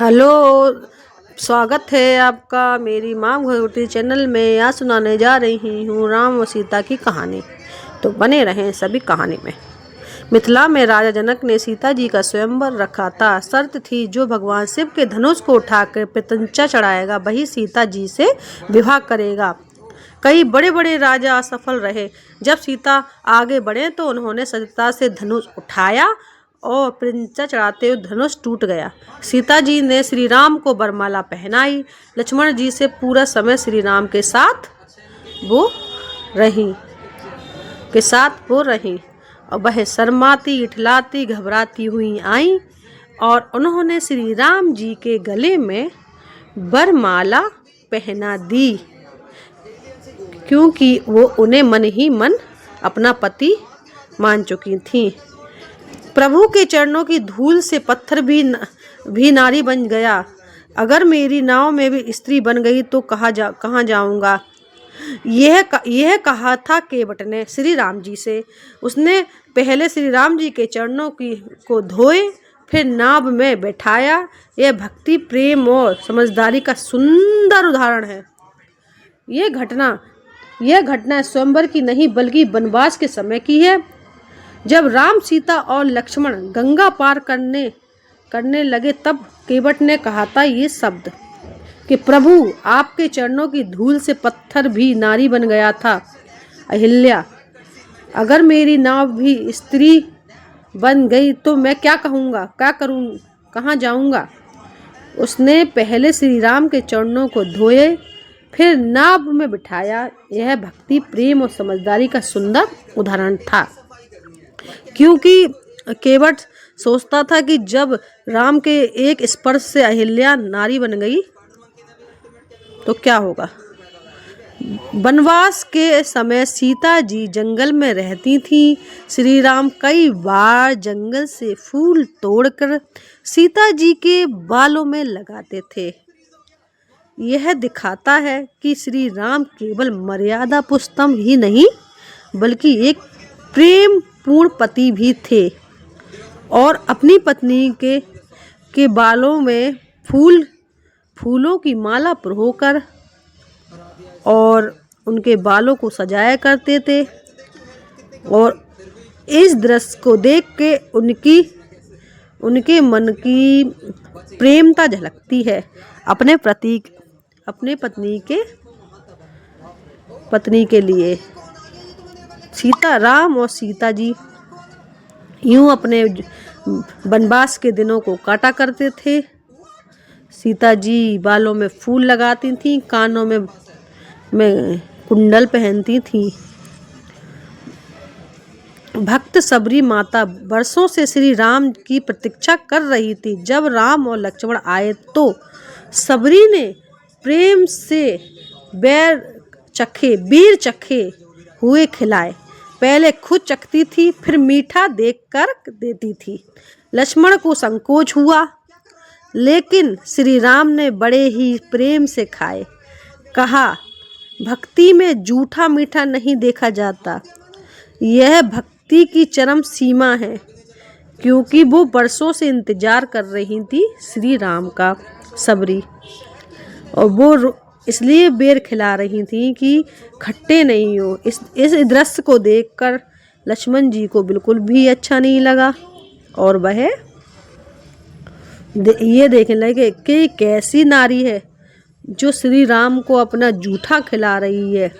Hello, स्वागत है आपका मेरी माँ भगवती चैनल में। आज सुनाने जा रही हूँ राम और सीता की कहानी। तो बने रहें सभी कहानी में। मिथिला में राजा जनक ने सीता जी का स्वयंवर रखा था। शर्त थी जो भगवान शिव के धनुष को उठाकर प्रत्यंचा चढ़ाएगा वही सीता जी से विवाह करेगा। कई बड़े बड़े राजा असफल रहे। जब सीता आगे बढ़े तो उन्होंने सजता से धनुष उठाया और प्रत्यंचा चढ़ाते हुए धनुष टूट गया। सीता जी ने श्री राम को वरमाला पहनाई। लक्ष्मण जी से पूरा समय श्री राम के साथ वो रही और वह शर्माती इठलाती घबराती हुई आई और उन्होंने श्री राम जी के गले में वरमाला पहना दी, क्योंकि वो उन्हें मन ही मन अपना पति मान चुकी थीं। प्रभु के चरणों की धूल से पत्थर भी नारी बन गया। अगर मेरी नाव में भी स्त्री बन गई तो कहाँ जाऊंगा। यह कहा था केवट ने श्री राम जी से। उसने पहले श्री राम जी के चरणों को धोए, फिर नाव में बैठाया। यह भक्ति, प्रेम और समझदारी का सुंदर उदाहरण है। यह घटना स्वयंवर की नहीं बल्कि वनवास के समय की है। जब राम, सीता और लक्ष्मण गंगा पार करने लगे तब केवट ने कहा था ये शब्द कि प्रभु, आपके चरणों की धूल से पत्थर भी नारी बन गया था। अहिल्या, अगर मेरी नाव भी स्त्री बन गई तो मैं क्या कहूँगा, क्या करूँ, कहाँ जाऊँगा। उसने पहले श्री राम के चरणों को धोए, फिर नाव में बिठाया। यह भक्ति, प्रेम और समझदारी का सुंदर उदाहरण था। क्योंकि केवट सोचता था कि जब राम के एक स्पर्श से अहिल्या नारी बन गई तो क्या होगा। वनवास के समय सीता जी जंगल में रहती थीं। श्री राम कई बार जंगल से फूल तोड़कर सीता जी के बालों में लगाते थे। यह दिखाता है कि श्री राम केवल मर्यादा पुरुषोत्तम ही नहीं बल्कि एक प्रेम पूर्ण पति भी थे और अपनी पत्नी के बालों में फूलों की माला पिरोकर और उनके बालों को सजाया करते थे। और इस दृश्य को देख के उनके मन की प्रेमता झलकती है अपने पत्नी के लिए। राम और सीता जी यूं अपने वनवास के दिनों को काटा करते थे। सीता जी बालों में फूल लगाती थीं, कानों में कुंडल पहनती थीं। भक्त सबरी माता वर्षों से श्री राम की प्रतीक्षा कर रही थी। जब राम और लक्ष्मण आए तो सबरी ने प्रेम से बीर चखे हुए खिलाए। पहले खुद चखती थी, फिर मीठा देखकर देती थी। लक्ष्मण को संकोच हुआ, लेकिन श्री राम ने बड़े ही प्रेम से खाए। कहा, भक्ति में जूठा मीठा नहीं देखा जाता। यह भक्ति की चरम सीमा है। क्योंकि वो वर्षों से इंतजार कर रही थी श्री राम का, सबरी, और वो इसलिए बेर खिला रही थी कि खट्टे नहीं हो। इस दृश्य को देखकर लक्ष्मण जी को बिल्कुल भी अच्छा नहीं लगा और वह ये देखने लगे कि कैसी नारी है जो श्री राम को अपना जूठा खिला रही है।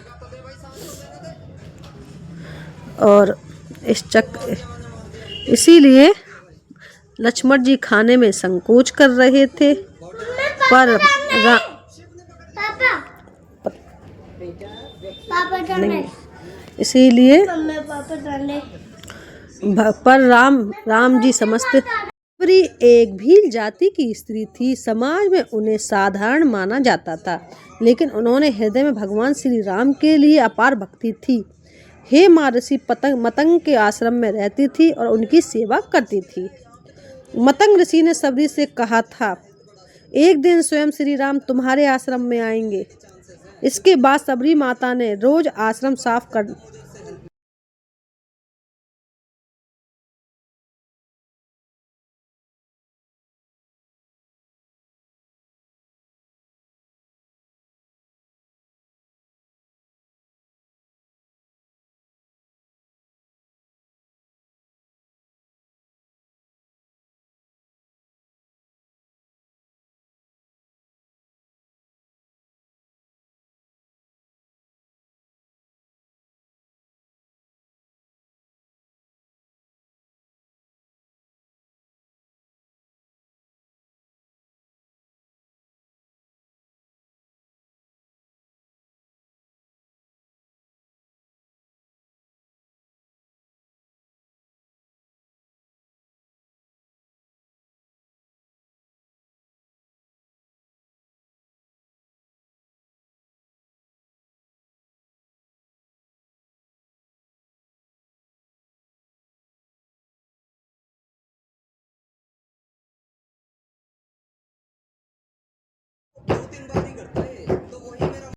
और इसीलिए लक्ष्मण जी खाने में संकोच कर रहे थे। पर राम जी समझते सबरी एक भील जाति की स्त्री थी। समाज में उन्हें साधारण माना जाता था, लेकिन उन्होंने हृदय में भगवान श्री राम के लिए अपार भक्ति थी। हे महर्षि मतंग के आश्रम में रहती थी और उनकी सेवा करती थी। मतंग ऋषि ने सबरी से कहा था, एक दिन स्वयं श्री राम तुम्हारे आश्रम में आएंगे। इसके बाद सबरी माता ने रोज आश्रम साफ